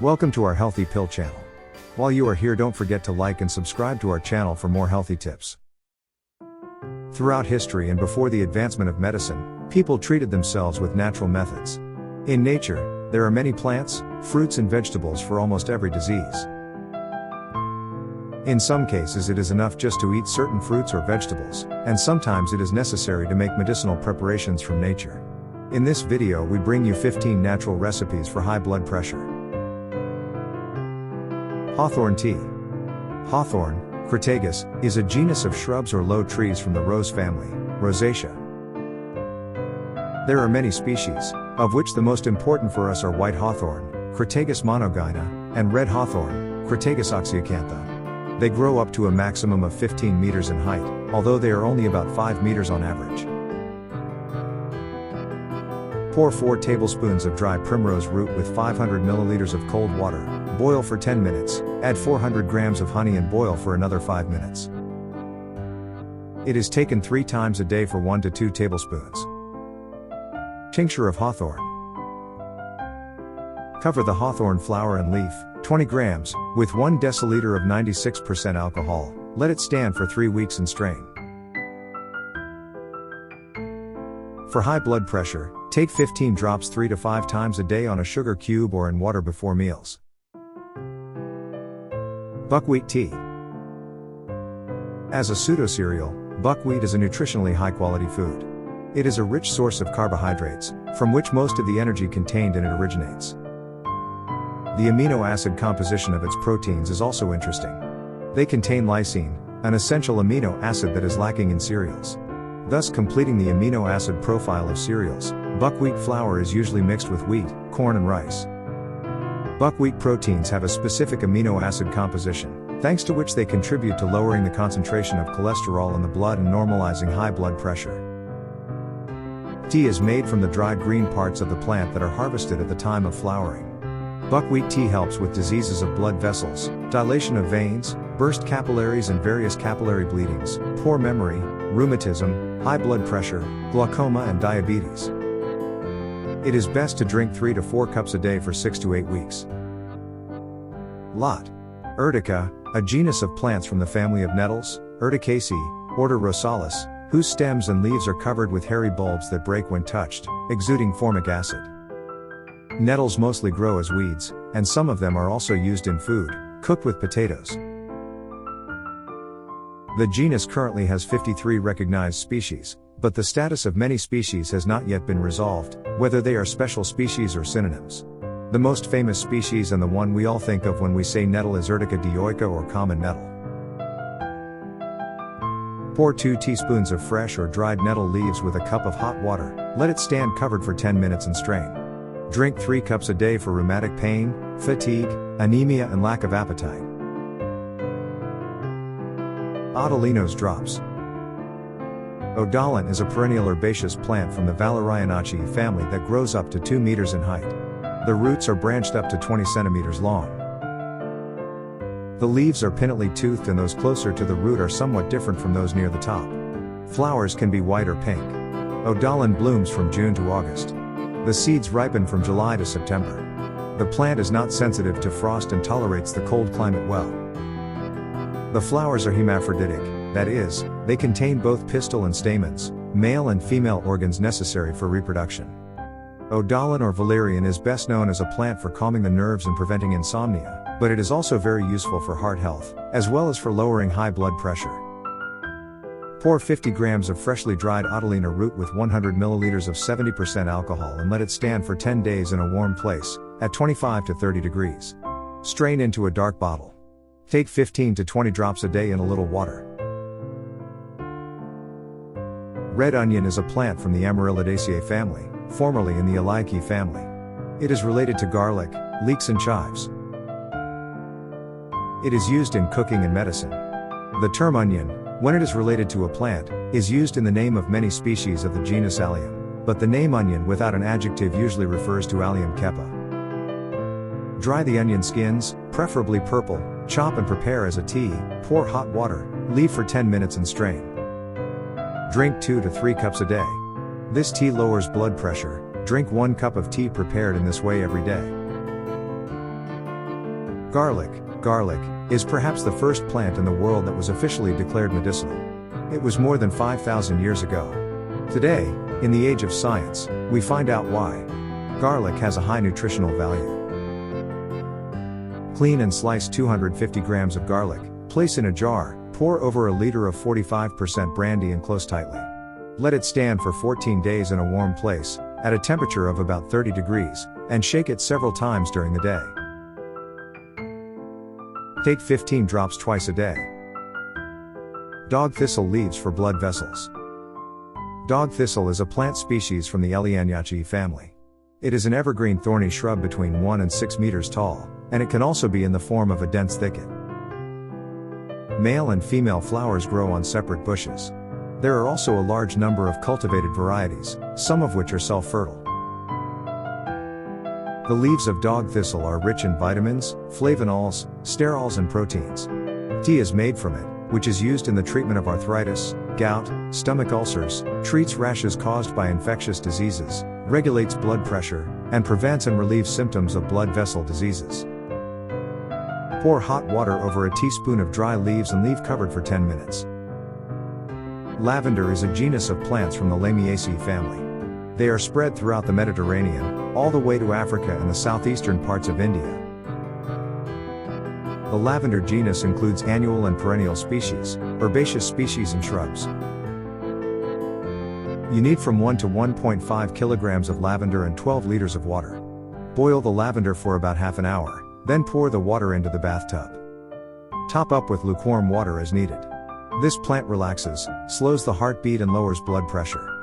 Welcome to our Healthy Pill channel. While you are here, don't forget to like and subscribe to our channel for more healthy tips. Throughout history and before the advancement of medicine, people treated themselves with natural methods. In nature, there are many plants, fruits and vegetables for almost every disease. In some cases it is enough just to eat certain fruits or vegetables, and sometimes it is necessary to make medicinal preparations from nature. In this video we bring you 15 natural recipes for high blood pressure. Hawthorn tea. Hawthorn, Crataegus, is a genus of shrubs or low trees from the rose family, Rosaceae. There are many species, of which the most important for us are white hawthorn, Crataegus monogyna, and red hawthorn, Crataegus oxyacantha. They grow up to a maximum of 15 meters in height, although they are only about 5 meters on average. Pour 4 tablespoons of dry primrose root with 500 milliliters of cold water, boil for 10 minutes, add 400 grams of honey and boil for another 5 minutes. It is taken 3 times a day for 1 to 2 tablespoons. Tincture of hawthorn. Cover the hawthorn flower and leaf, 20 grams, with 1 deciliter of 96% alcohol, let it stand for 3 weeks and strain. For high blood pressure, take 15 drops 3 to 5 times a day on a sugar cube or in water before meals. Buckwheat tea. As a pseudo-cereal, buckwheat is a nutritionally high-quality food. It is a rich source of carbohydrates, from which most of the energy contained in it originates. The amino acid composition of its proteins is also interesting. They contain lysine, an essential amino acid that is lacking in cereals. Thus completing the amino acid profile of cereals, buckwheat flour is usually mixed with wheat, corn and rice. Buckwheat proteins have a specific amino acid composition, thanks to which they contribute to lowering the concentration of cholesterol in the blood and normalizing high blood pressure. Tea is made from the dried green parts of the plant that are harvested at the time of flowering. Buckwheat tea helps with diseases of blood vessels, dilation of veins, burst capillaries and various capillary bleedings, poor memory, rheumatism, high blood pressure, glaucoma and diabetes. It is best to drink 3 to 4 cups a day for 6 to 8 weeks. Lot. Urtica, a genus of plants from the family of nettles, Urticaceae, order Rosalis, whose stems and leaves are covered with hairy bulbs that break when touched, exuding formic acid. Nettles mostly grow as weeds, and some of them are also used in food, cooked with potatoes. The genus currently has 53 recognized species, but the status of many species has not yet been resolved, whether they are special species or synonyms. The most famous species and the one we all think of when we say nettle is Urtica dioica or common nettle. Pour 2 teaspoons of fresh or dried nettle leaves with a cup of hot water, let it stand covered for 10 minutes and strain. Drink 3 cups a day for rheumatic pain, fatigue, anemia and lack of appetite. Odalino's drops. Odalan is a perennial herbaceous plant from the Valerianaceae family that grows up to 2 meters in height. The roots are branched up to 20 centimeters long. The leaves are pinnately toothed and those closer to the root are somewhat different from those near the top. Flowers can be white or pink. Odalan blooms from June to August. The seeds ripen from July to September. The plant is not sensitive to frost and tolerates the cold climate well. The flowers are hermaphroditic, that is, they contain both pistil and stamens, male and female organs necessary for reproduction. Odalan or Valerian is best known as a plant for calming the nerves and preventing insomnia, but it is also very useful for heart health, as well as for lowering high blood pressure. Pour 50 grams of freshly dried Odalina root with 100 milliliters of 70% alcohol and let it stand for 10 days in a warm place, at 25 to 30 degrees. Strain into a dark bottle. Take 15 to 20 drops a day in a little water. Red onion is a plant from the Amaryllidaceae family, formerly in the Eliaceae family. It is related to garlic, leeks and chives. It is used in cooking and medicine. The term onion, when it is related to a plant, is used in the name of many species of the genus Allium, but the name onion without an adjective usually refers to Allium cepa. Dry the onion skins, preferably purple, chop and prepare as a tea, pour hot water, leave for 10 minutes and strain. Drink 2 to 3 cups a day. This tea lowers blood pressure. Drink 1 cup of tea prepared in this way every day. Garlic is perhaps the first plant in the world that was officially declared medicinal. It was more than 5,000 years ago. Today, in the age of science, we find out why. Garlic has a high nutritional value. Clean and slice 250 grams of garlic, place in a jar, pour over a liter of 45% brandy and close tightly. Let it stand for 14 days in a warm place, at a temperature of about 30 degrees, and shake it several times during the day. Take 15 drops twice a day. Dog thistle leaves for blood vessels. Dog thistle is a plant species from the Elaeanaceae family. It is an evergreen thorny shrub between 1 and 6 meters tall, and it can also be in the form of a dense thicket. Male and female flowers grow on separate bushes. There are also a large number of cultivated varieties, some of which are self-fertile. The leaves of dog thistle are rich in vitamins, flavonols, sterols and proteins. Tea is made from it, which is used in the treatment of arthritis, gout, stomach ulcers, treats rashes caused by infectious diseases, regulates blood pressure, and prevents and relieves symptoms of blood vessel diseases. Pour hot water over a teaspoon of dry leaves and leave covered for 10 minutes. Lavender is a genus of plants from the Lamiaceae family. They are spread throughout the Mediterranean, all the way to Africa and the southeastern parts of India. The lavender genus includes annual and perennial species, herbaceous species and shrubs. You need from 1 to 1.5 kilograms of lavender and 12 liters of water. Boil the lavender for about half an hour, then pour the water into the bathtub. Top up with lukewarm water as needed. This plant relaxes, slows the heartbeat and lowers blood pressure.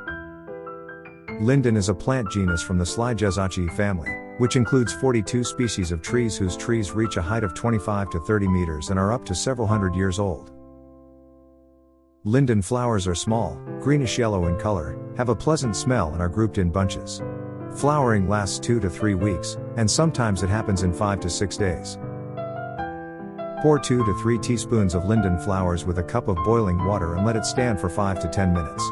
Linden is a plant genus from the Sligeaceae family, which includes 42 species of trees whose trees reach a height of 25 to 30 meters and are up to several hundred years old. Linden flowers are small, greenish-yellow in color, have a pleasant smell and are grouped in bunches. Flowering lasts 2 to 3 weeks, and sometimes it happens in 5 to 6 days. Pour 2 to 3 teaspoons of linden flowers with a cup of boiling water and let it stand for 5 to 10 minutes.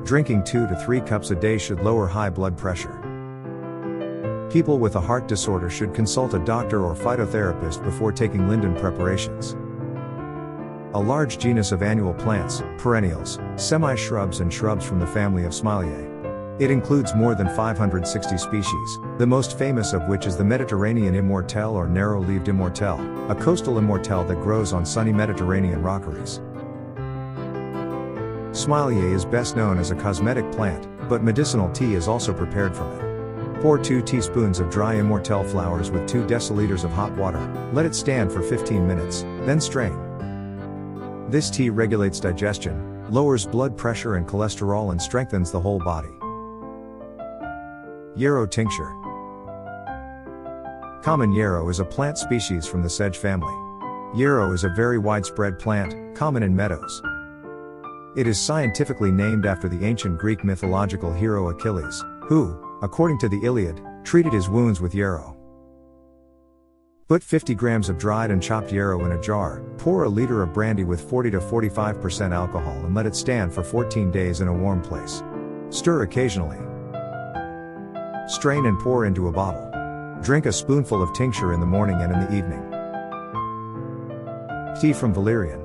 Drinking 2 to 3 cups a day should lower high blood pressure. People with a heart disorder should consult a doctor or phytotherapist before taking linden preparations. A large genus of annual plants, perennials, semi-shrubs and shrubs from the family of Smilieae. It includes more than 560 species, the most famous of which is the Mediterranean Immortelle or narrow-leaved Immortelle, a coastal Immortelle that grows on sunny Mediterranean rockeries. Smilieae is best known as a cosmetic plant, but medicinal tea is also prepared from it. Pour 2 teaspoons of dry Immortelle flowers with 2 deciliters of hot water, let it stand for 15 minutes, then strain. This tea regulates digestion, lowers blood pressure and cholesterol and strengthens the whole body. Yarrow tincture. Common yarrow is a plant species from the sedge family. Yarrow is a very widespread plant, common in meadows. It is scientifically named after the ancient Greek mythological hero Achilles, who, according to the Iliad, treated his wounds with yarrow. Put 50 grams of dried and chopped yarrow in a jar, pour a liter of brandy with 40 to 45% alcohol and let it stand for 14 days in a warm place. Stir occasionally. Strain and pour into a bottle. Drink a spoonful of tincture in the morning and in the evening. Tea from Valerian.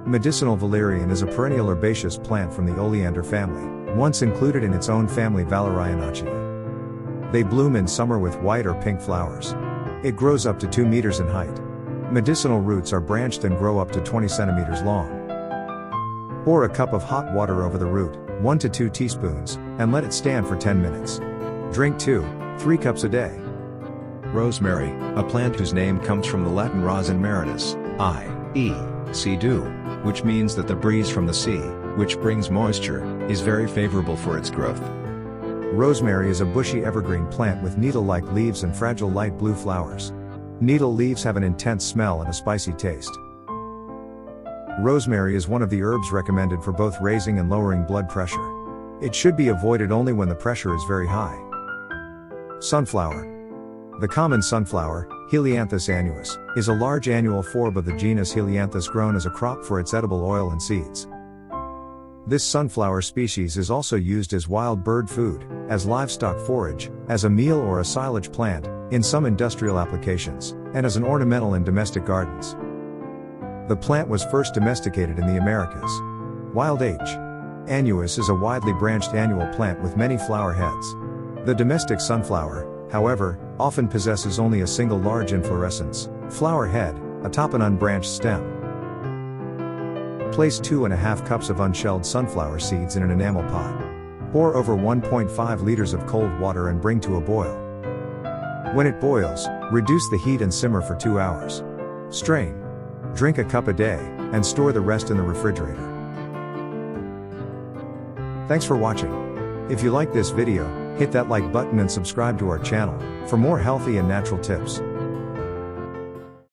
Medicinal valerian is a perennial herbaceous plant from the oleander family, once included in its own family Valerianaceae. They bloom in summer with white or pink flowers. It grows up to 2 meters in height. Medicinal roots are branched and grow up to 20 centimeters long. Pour a cup of hot water over the root, 1 to 2 teaspoons, and let it stand for 10 minutes. Drink 2-3 cups a day. Rosemary, a plant whose name comes from the Latin rosin marinus, i.e., sea dew, which means that the breeze from the sea, which brings moisture, is very favorable for its growth. Rosemary is a bushy evergreen plant with needle-like leaves and fragile light blue flowers. Needle leaves have an intense smell and a spicy taste. Rosemary is one of the herbs recommended for both raising and lowering blood pressure. It should be avoided only when the pressure is very high. Sunflower. The common sunflower, Helianthus annuus, is a large annual forb of the genus Helianthus grown as a crop for its edible oil and seeds. This sunflower species is also used as wild bird food, as livestock forage, as a meal or a silage plant, in some industrial applications, and as an ornamental in domestic gardens. The plant was first domesticated in the Americas. Wild H. annuus is a widely branched annual plant with many flower heads. The domestic sunflower, however, often possesses only a single large inflorescence, flower head, atop an unbranched stem. Place 2½ cups of unshelled sunflower seeds in an enamel pot. Pour over 1.5 liters of cold water and bring to a boil. When it boils, reduce the heat and simmer for 2 hours. Strain. Drink a cup a day, and store the rest in the refrigerator. Thanks for watching. If you like this video, hit that like button and subscribe to our channel for more healthy and natural tips.